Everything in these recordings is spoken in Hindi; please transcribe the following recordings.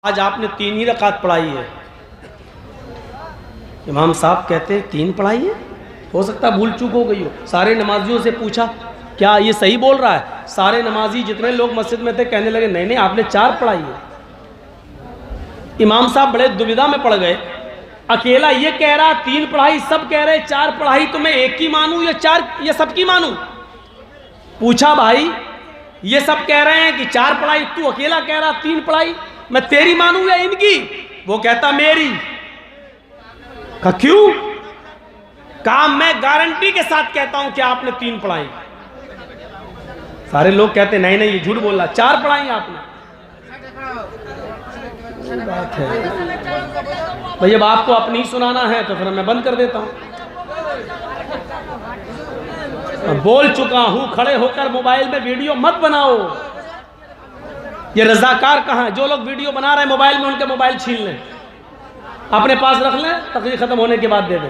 आज आपने 3 ही रकात पढ़ाई है। इमाम साहब कहते हैं 3 पढ़ाई है, हो सकता है भूल चूक हो गई हो। सारे नमाजियों से पूछा क्या ये सही बोल रहा है? सारे नमाजी जितने लोग मस्जिद में थे कहने लगे नहीं नहीं आपने 4 पढ़ाई है। इमाम साहब बड़े दुविधा में पड़ गए। अकेला ये कह रहा 3 पढ़ाई, सब कह रहे 4 पढ़ाई, तो मैं एक की मानूं या 4 या सबकी मानूं? पूछा भाई ये सब कह रहे हैं कि 4 पढ़ाई, तू अकेला कह रहा 3 पढ़ाई, मैं तेरी मानूं या इनकी? वो कहता मेरी। कहा क्यों? कहा मैं गारंटी के साथ कहता हूं कि आपने 3 पढ़ाई। सारे लोग कहते नहीं नहीं ये झूठ बोल रहा, 4 पढ़ाई आपने। बात है भाई, अब आपको अपनी सुनाना है तो फिर मैं बंद कर देता हूं। बोल चुका हूं, खड़े होकर मोबाइल में वीडियो मत बनाओ। ये रजाकार कहां है? जो लोग वीडियो बना रहे हैं मोबाइल में, उनके मोबाइल छीन लें, अपने पास रख लें, तकरीर खत्म होने के बाद दे दें।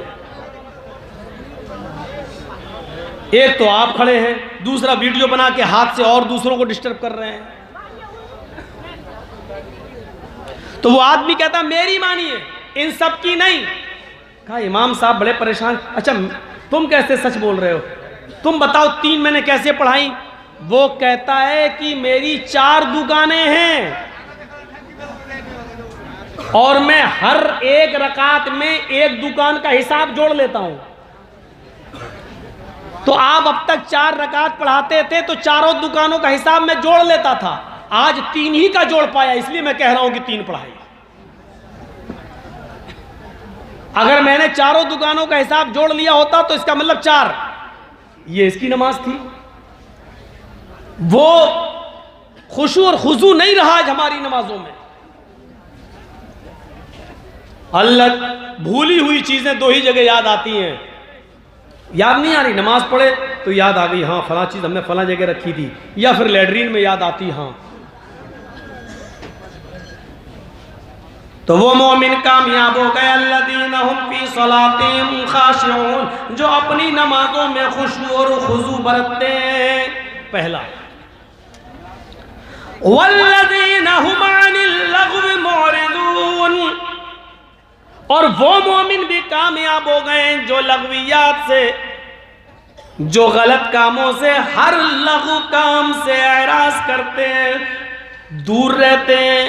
एक तो आप खड़े हैं, दूसरा वीडियो बना के हाथ से और दूसरों को डिस्टर्ब कर रहे हैं। तो वो आदमी कहता मेरी मानिए, इन सब की नहीं। कहा इमाम साहब बड़े परेशान। अच्छा तुम कैसे सच बोल रहे हो? तुम बताओ 3 मैंने कैसे पढ़ाई? वो कहता है कि मेरी 4 दुकानें हैं और मैं हर एक रकात में एक दुकान का हिसाब जोड़ लेता हूं। तो आप अब तक 4 रकात पढ़ाते थे तो चारों दुकानों का हिसाब मैं जोड़ लेता था, आज 3 ही का जोड़ पाया, इसलिए मैं कह रहा हूं कि 3 पढ़ाई। अगर मैंने चारों दुकानों का हिसाब जोड़ लिया होता तो इसका मतलब 4। ये इसकी नमाज थी। वो खुशू और खुजू नहीं रहा आज हमारी नमाजों में। अल्लाह भूली हुई चीजें 2 ही जगह याद आती हैं। याद नहीं आ रही, नमाज पढ़े तो याद आ गई, हाँ फला चीज हमने फला जगह रखी थी, या फिर लैट्रीन में याद आती, हाँ। तो वो मोमिन कामयाब हो गए, अल्लज़ीना हुम फी सलातिहिम खाशिऊन, जो अपनी नमाजों में खुशू और खुजू बरतते हैं। पहला वल्लज़ीना हुम अनिल लग़्व मुअरिदून, और वो मोमिन भी कामयाब हो गए जो लग़वियात से, जो गलत कामों से, हर लग़व काम से एराज़ करते हैं, दूर रहते हैं।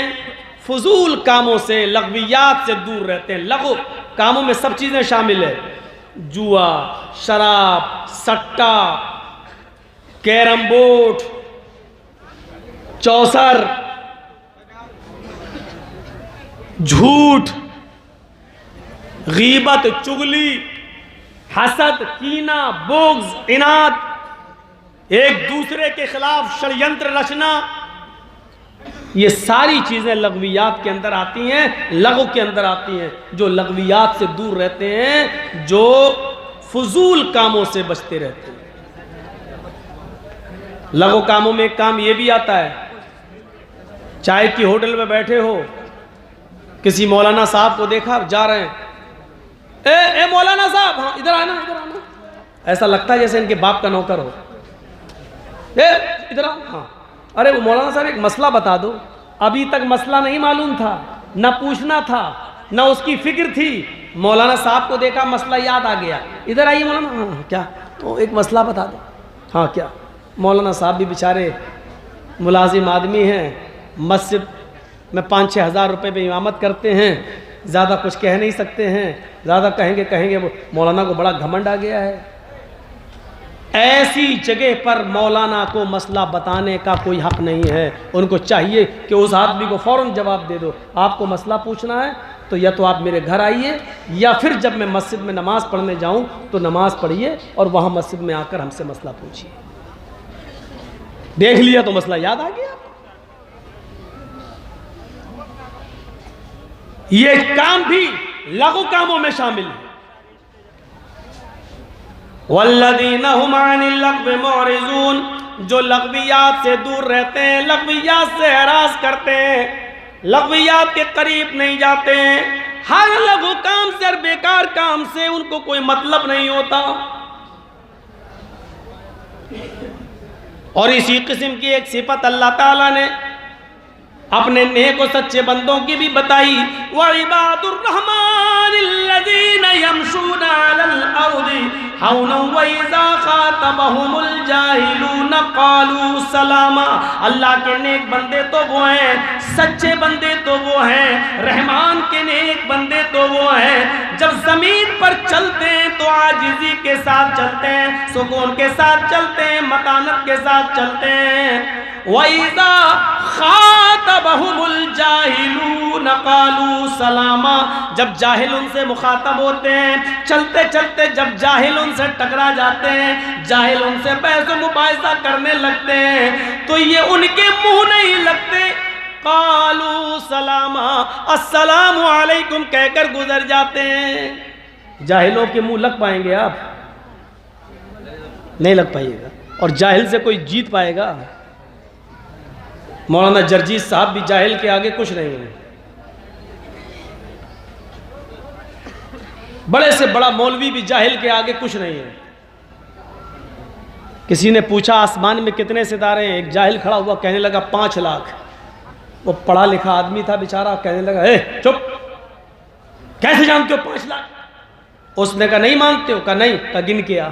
फजूल कामों से, लग़वियात से दूर रहते हैं। लग़व कामों में सब चीजें शामिल है, जुआ, शराब, सट्टा, कैरम बोर्ड, चौसर, झूठ, गीबत, चुगली, हसद, कीना, बुग़्ज़, इनाद, एक दूसरे के खिलाफ षड्यंत्र रचना, ये सारी चीजें लग़वियात के अंदर आती हैं, लग़व के अंदर आती हैं। जो लग़वियात से दूर रहते हैं, जो फजूल कामों से बचते रहते हैं। लग़व कामों में एक काम ये भी आता है, चाय की होटल में बैठे हो, किसी मौलाना साहब को देखा, जा रहे हैं, ए मौलाना साहब, हाँ इधर आना, इधर आना। ऐसा लगता है जैसे इनके बाप का नौकर हो। इधर आओ, हाँ। अरे वो मौलाना साहब एक मसला बता दो। अभी तक मसला नहीं मालूम था, ना पूछना था, ना उसकी फिक्र थी। मौलाना साहब को देखा, मसला याद आ गया, इधर आइए मौलाना। हाँ क्या? तो एक मसला बता दो। हाँ क्या? मौलाना साहब भी बेचारे मुलाजिम आदमी हैं, मस्जिद में 5-6 हज़ार रुपये में इमामत करते हैं, ज़्यादा कुछ कह नहीं सकते हैं। ज़्यादा कहेंगे वो मौलाना को बड़ा घमंड आ गया है। ऐसी जगह पर मौलाना को मसला बताने का कोई हक नहीं है। उनको चाहिए कि उस आदमी को फ़ौरन जवाब दे दो, आपको मसला पूछना है तो या तो आप मेरे घर आइए, या फिर जब मैं मस्जिद में नमाज़ पढ़ने जाऊं तो नमाज़ पढ़िए और वहाँ मस्जिद में आकर हमसे मसला पूछिए। देख लिया तो मसला याद आ गया। ये काम भी लघु कामों में शामिल है। वल्लज़ीना हुम अनिल लग़्व मुअरिज़ून, जो लग़वियात से दूर रहते हैं, लग़वियात से एराज़ करते हैं, लग़वियात के करीब नहीं जाते हैं। हर लघु काम से और बेकार काम से उनको कोई मतलब नहीं होता। और इसी किस्म की एक सिफत अल्लाह ताला ने अपने नेक और सच्चे बंदों की भी बताई। व इबादुर रहमानिल्लज़ीना यमशूना अलल अर्दि हौना व इज़ा ख़ातबहुमुल जाहिलूना क़ालू सलामा। अल्लाह के नेक बंदे तो वो हैं, सच्चे बंदे तो वो हैं, रहमान के नेक बंदे तो वो हैं, जब ज़मीन पर चलते हैं तो आजिज़ी के साथ चलते हैं, सुकून के साथ चलते हैं, मतानत के साथ चलते हैं। वइज़ा ख़ातबहुमुल जाहिलून क़ालू सलामा। जब जाहिल उनसे मुखातब होते हैं, चलते चलते जब जाहिल उनसे टकरा जाते हैं, जाहिल उनसे बहस मुबाहिसा करने लगते हैं, तो ये उनके मुंह नहीं लगते, क़ालू सलामा, अस्सलामु अलैकुम कहकर गुजर जाते हैं। जाहिलों के मुंह लग पाएंगे आप? नहीं लग पाइएगा। और जाहिल से कोई जीत पाएगा? मौलाना जर्जीस साहब भी जाहिल के आगे कुछ नहीं है। बड़े से बड़ा मौलवी भी जाहिल के आगे कुछ नहीं है। किसी ने पूछा आसमान में कितने सितारे हैं, एक जाहिल खड़ा हुआ कहने लगा 5 लाख। वो पढ़ा लिखा आदमी था बेचारा, कहने लगा चुप, कैसे जानते हो 5 लाख? उसने कहा नहीं मानते हो? कहा नहीं। कहा गिन के आ।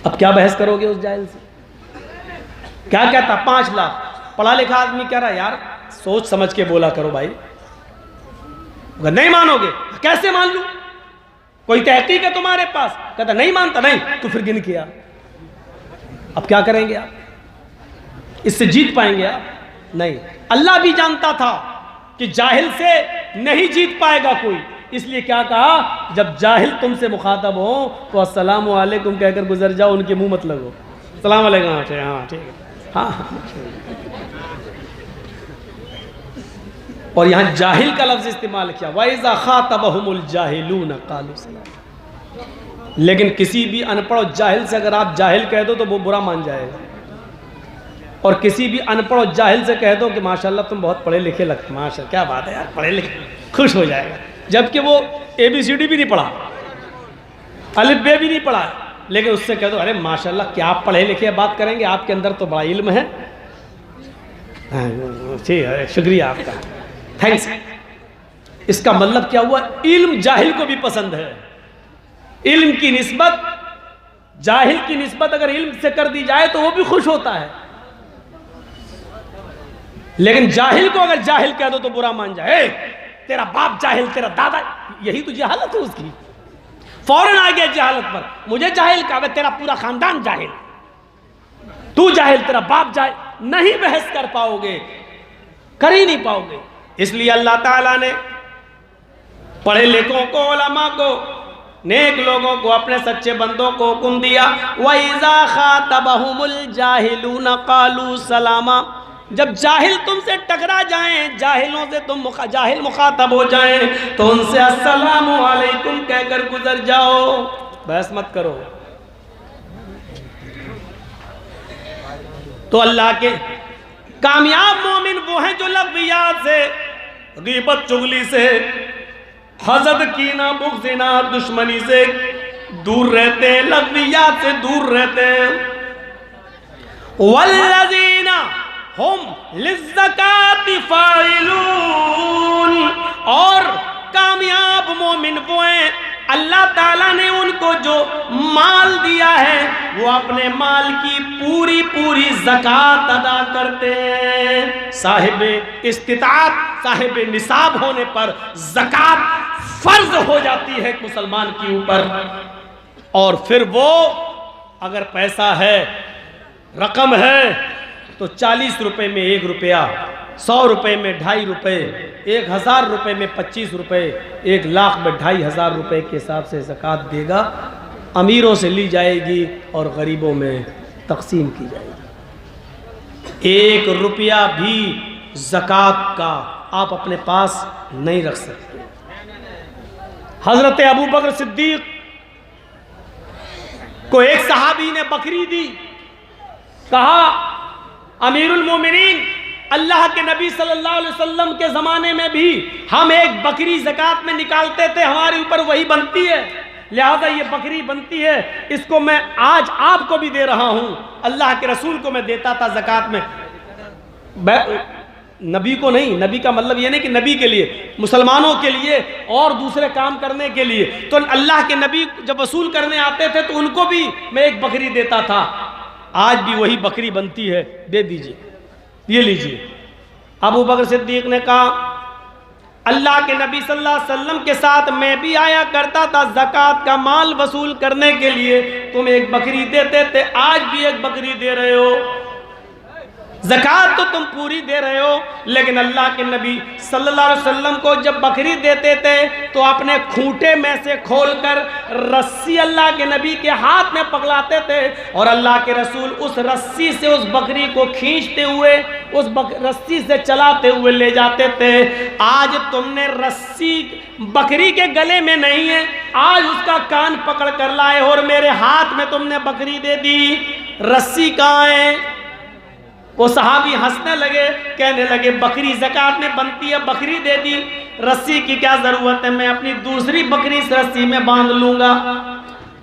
अब क्या बहस करोगे उस जाहिल से? क्या कहता? 5 लाख। पढ़ा लिखा आदमी कह रहा यार सोच समझ के बोला करो भाई। नहीं मानोगे? कैसे मान लूं? कोई तहकीक है तुम्हारे पास? कहता नहीं मानता। नहीं तो फिर गिन किया। अब क्या करेंगे आप? इससे जीत पाएंगे आप? नहीं। अल्लाह भी जानता था कि जाहिल से नहीं जीत पाएगा कोई, इसलिए क्या कहा, जब जाहिल तुमसे मुखातब हो तो अस्सलामु अलैकुम कहकर गुजर जाओ, उनके मुंह मत लगो। सलाम अलैकुम। हाँ ठीक है। हाँ। और यहां जाहिल का लफ्ज इस्तेमाल किया, वइज़ा ख़ातबहुमुल जाहिलूना क़ालू सलामा। लेकिन किसी भी अनपढ़ जाहिल से अगर आप जाहिल कह दो तो वो बुरा मान जाएगा, और किसी भी अनपढ़ जाहिल से कह दो कि माशाल्लाह तुम बहुत पढ़े लिखे लगते, माशाल्लाह क्या बात है यार पढ़े लिखे, खुश हो जाएगा। जबकि वो ABCD भी नहीं पढ़ा, अलिफ बे भी नहीं पढ़ा, लेकिन उससे कह दो अरे माशाल्लाह क्या आप पढ़े लिखे, बात करेंगे आपके अंदर तो बड़ा इल्म है। ठीक है, शुक्रिया आपका, थैंक्स। इसका मतलब क्या हुआ, इल्म जाहिल को भी पसंद है। इल्म की निस्बत जाहिल की निस्बत अगर इल्म से कर दी जाए तो वो भी खुश होता है, लेकिन जाहिल को अगर जाहिल कह दो तो बुरा मान जाए। तेरा बाप जाहिल, तेरा दादा, यही तो जहालत है उसकी। फौरन आ गया जहालत पर, मुझे जाहिल कहा, तेरा पूरा खानदान जाहिल, तू जाहिल, तेरा बाप जाहिल। नहीं बहस कर पाओगे, कर ही नहीं पाओगे। इसलिए अल्लाह ताला ने पढ़े लिखों को, उलमा को, नेक लोगों को, अपने सच्चे बंदों को हुक्म दिया, वइज़ा ख़ातबहुमुल जाहिलूना क़ालू सलामा। जब जाहिल तुमसे टकरा जाएं, जाहिलों से तुम जाहिल मुखातब हो जाएं, तो उनसे अस्सलामु अलैकुम कहकर गुजर जाओ, बहस मत करो। तो अल्लाह के कामयाब मोमिन वो हैं जो लग़वियात से, ग़ीबत चुगली से, हसद कीना बुग़्ज़ दुश्मनी से दूर रहते हैं, लग़वियात से दूर रहते हैं। वल्लज़ीना हुम लिज़्ज़काति फ़ाइलून, और कामयाब मोमिन वो हैं अल्लाह ताला ने उनको जो माल दिया है वो अपने माल की पूरी पूरी ज़कात अदा करते हैं। साहिब इस्तिताअत, साहिब निसाब होने पर ज़कात फर्ज हो जाती है मुसलमान के ऊपर। और फिर वो अगर पैसा है, रकम है, तो 40 रुपए में 1 रुपया, 100 रुपए में 2.5 रुपए, 1000 रुपए में 25 रुपए, 1 लाख में 2500 रुपए के हिसाब से ज़कात देगा। अमीरों से ली जाएगी और गरीबों में तकसीम की जाएगी। 1 रुपया भी ज़कात का आप अपने पास नहीं रख सकते। हज़रत अबू बकर सिद्दीक को एक सहाबी ने बकरी दी, कहा अमीरुल मोमिनीन, अल्लाह के नबी सल्लल्लाहु अलैहि वसल्लम के ज़माने में भी हम एक बकरी ज़कात में निकालते थे, हमारे ऊपर वही बनती है, लिहाजा ये बकरी बनती है, इसको मैं आज आपको भी दे रहा हूँ। अल्लाह के रसूल को मैं देता था ज़कात में। नबी को नहीं, नबी का मतलब ये नहीं कि नबी के लिए, मुसलमानों के लिए और दूसरे काम करने के लिए। तो अल्लाह के नबी जब वसूल करने आते थे तो उनको भी मैं एक बकरी देता था। आज भी वही बकरी बनती है, दे दीजिए, ये लीजिए। अबू बकर सिद्दीक ने कहा अल्लाह के नबी सल्लल्लाहु अलैहि वसल्लम के साथ मैं भी आया करता था ज़कात का माल वसूल करने के लिए, तुम एक बकरी देते थे, आज भी एक बकरी दे रहे हो। ज़कात तो तुम पूरी दे रहे हो, लेकिन अल्लाह के नबी सल्लल्लाहु अलैहि वसल्लम को जब बकरी देते थे तो अपने खूंटे में से खोलकर रस्सी अल्लाह के नबी के हाथ में पकड़ाते थे और अल्लाह के रसूल उस रस्सी से उस बकरी को खींचते हुए, उस रस्सी से चलाते हुए ले जाते थे। आज तुमने रस्सी बकरी के गले में नहीं है, आज उसका कान पकड़ कर लाए और मेरे हाथ में तुमने बकरी दे दी, रस्सी कहाँ है? वो सहाबी हंसने लगे, कहने लगे बकरी ज़कात में बनती है, बकरी दे दी, रस्सी की क्या ज़रूरत है, मैं अपनी दूसरी बकरी इस रस्सी में बांध लूँगा।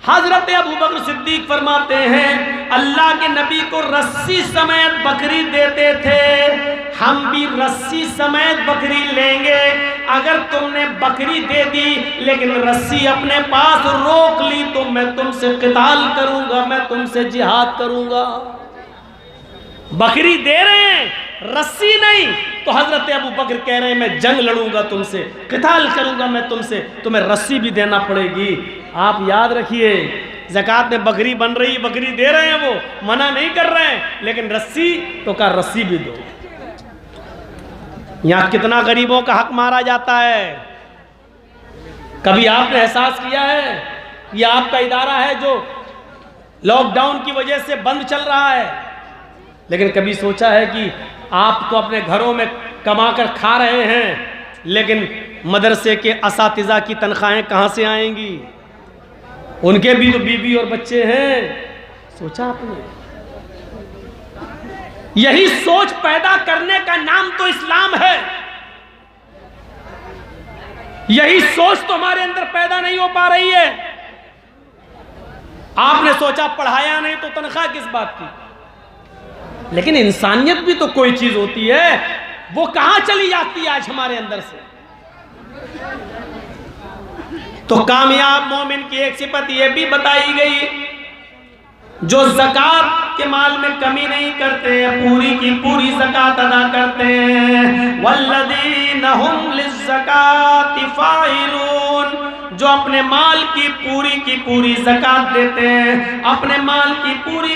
हज़रत अबू बकर सिद्दीक फरमाते हैं अल्लाह के नबी को रस्सी समेत बकरी देते थे, हम भी रस्सी समेत बकरी लेंगे। अगर तुमने बकरी दे दी लेकिन रस्सी अपने पास रोक ली तो मैं तुमसे क़िताल करूँगा, मैं तुमसे जिहाद करूँगा। बकरी दे रहे हैं, रस्सी नहीं, तो हजरत अबू बकर कह रहे हैं मैं जंग लड़ूंगा तुमसे, क़िताल करूंगा मैं तुमसे, तुम्हें रस्सी भी देना पड़ेगी। आप याद रखिए, ज़कात में बकरी बन रही, बकरी दे रहे हैं, वो मना नहीं कर रहे हैं, लेकिन रस्सी तो का रस्सी भी दो। यहां कितना गरीबों का हक मारा जाता है, कभी आपने एहसास किया है? ये आपका इदारा है जो लॉकडाउन की वजह से बंद चल रहा है, लेकिन कभी सोचा है कि आप तो अपने घरों में कमा कर खा रहे हैं, लेकिन मदरसे के असातिज़ा की तनख्वाहें कहाँ से आएंगी? उनके भी तो बीवी और बच्चे हैं। सोचा आपने? यही सोच पैदा करने का नाम तो इस्लाम है। यही सोच तो हमारे अंदर पैदा नहीं हो पा रही है। आपने सोचा पढ़ाया नहीं तो तनख्वाह किस बात की, लेकिन इंसानियत भी तो कोई चीज होती है, वो कहां चली जाती है आज हमारे अंदर से? तो कामयाब मोमिन की एक सिफत यह भी बताई गई, जो ज़कात के माल में कमी नहीं करते हैं, पूरी की पूरी ज़कात अदा करते हैं। वल्लज़ीना हुम लिज़्ज़काति फ़ाइलून, जो अपने माल की पूरी ज़कात देते हैं, अपने माल की पूरी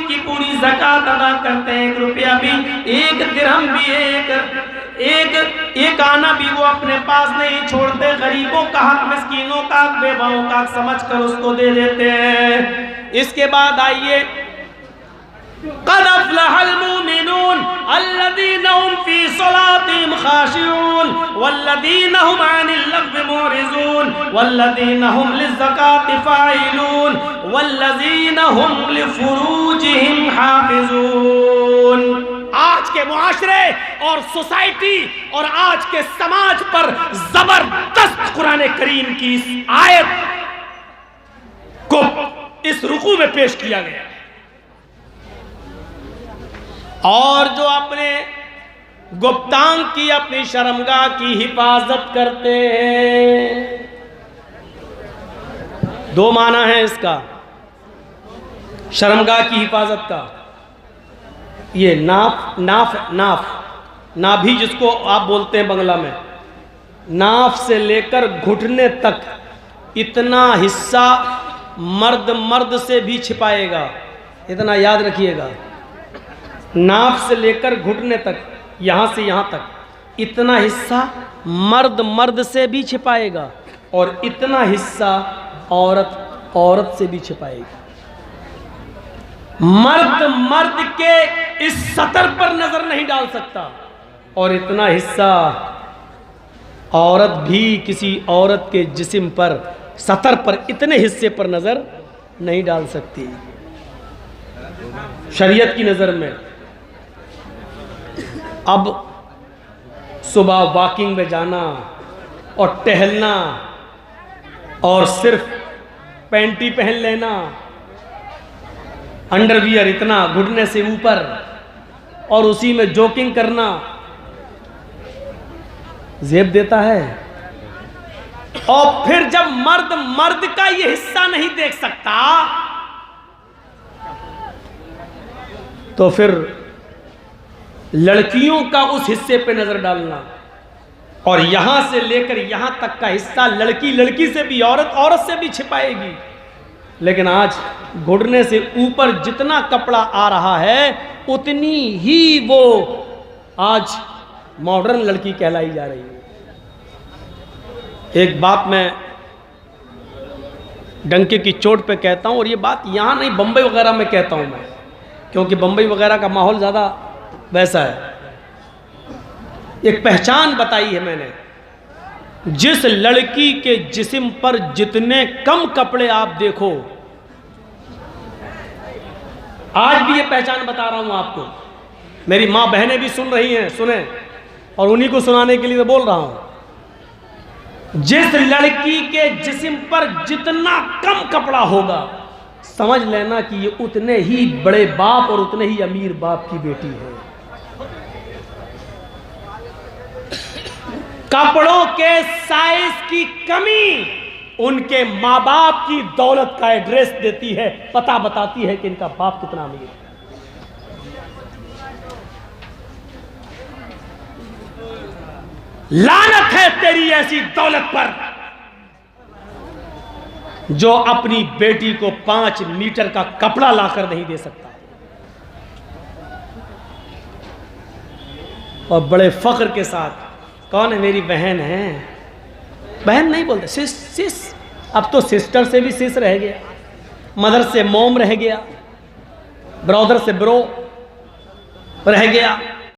ज़कात अदा करते हैं। 1 रुपया भी, 1 दिरहम भी, एक आना भी वो अपने पास नहीं छोड़ते। गरीबों का हक, मिस्कीनों का हक, बेवाओं का हक समझ कर उसको दे देते हैं। इसके बाद आइए, क़द अफ़लहल मुमिनून अल्लज़ीना हुम फ़ी सलातिहिम ख़ाशिऊन वल्लज़ीना हुम अनिल लग़्वी मुअरिज़ून वल्लज़ीना हुम लिज़्ज़काति फ़ाइलून वल्लज़ीना हुम लिफ़ुरूजिहिम हाफ़िज़ून। आज के मुआशरे और सोसाइटी और आज के समाज पर जबरदस्त कुरान करीम की इस आयत को इस रुकू में पेश किया गया है। और जो अपने गुप्तांग की, अपनी शर्मगाह की हिफाजत करते हैं, 2 माना है इसका, शर्मगाह की हिफाजत का। ये नाभि जिसको आप बोलते हैं बंगला में, नाफ से लेकर घुटने तक इतना हिस्सा मर्द से भी छिपाएगा, इतना याद रखिएगा। नाफ से लेकर घुटने तक, यहाँ से यहाँ तक इतना हिस्सा मर्द से भी छिपाएगा और इतना हिस्सा औरत से भी छिपाएगी। मर्द के इस सतर पर नजर नहीं डाल सकता और इतना हिस्सा औरत भी किसी औरत के जिस्म पर, सतर पर, इतने हिस्से पर नजर नहीं डाल सकती शरीयत की नजर में। अब सुबह वॉकिंग में जाना और टहलना और सिर्फ पैंटी पहन लेना, अंडरवियर इतना घुटने से ऊपर, और उसी में जोकिंग करना जेब देता है। और फिर जब मर्द का ये हिस्सा नहीं देख सकता तो फिर लड़कियों का उस हिस्से पे नजर डालना, और यहां से लेकर यहां तक का हिस्सा लड़की से भी, औरत से भी छिपाएगी। लेकिन आज घुटने से ऊपर जितना कपड़ा आ रहा है उतनी ही वो आज मॉडर्न लड़की कहलाई जा रही है। एक बात मैं डंके की चोट पे कहता हूं, और ये बात यहां नहीं बंबई वगैरह में कहता हूं मैं, क्योंकि बंबई वगैरह का माहौल ज़्यादा वैसा है। एक पहचान बताई है मैंने, जिस लड़की के जिस्म पर जितने कम कपड़े आप देखो, आज भी ये पहचान बता रहा हूं आपको, मेरी मां बहनें भी सुन रही हैं, सुने, और उन्हीं को सुनाने के लिए मैं बोल रहा हूं। जिस लड़की के जिस्म पर जितना कम कपड़ा होगा, समझ लेना कि ये उतने ही बड़े बाप और उतने ही अमीर बाप की बेटी है। कपड़ों के साइज की कमी उनके मां बाप की दौलत का एड्रेस देती है, पता बताती है कि इनका बाप कितना अमीर है। लानत है तेरी ऐसी दौलत पर जो अपनी बेटी को 5 मीटर का कपड़ा लाकर नहीं दे सकता। और बड़े फख्र के साथ, कौन है? मेरी बहन है। बहन नहीं बोलते, सिस। अब तो सिस्टर से भी सिस रह गया, मदर से मोम रह गया, ब्रदर से ब्रो रह गया।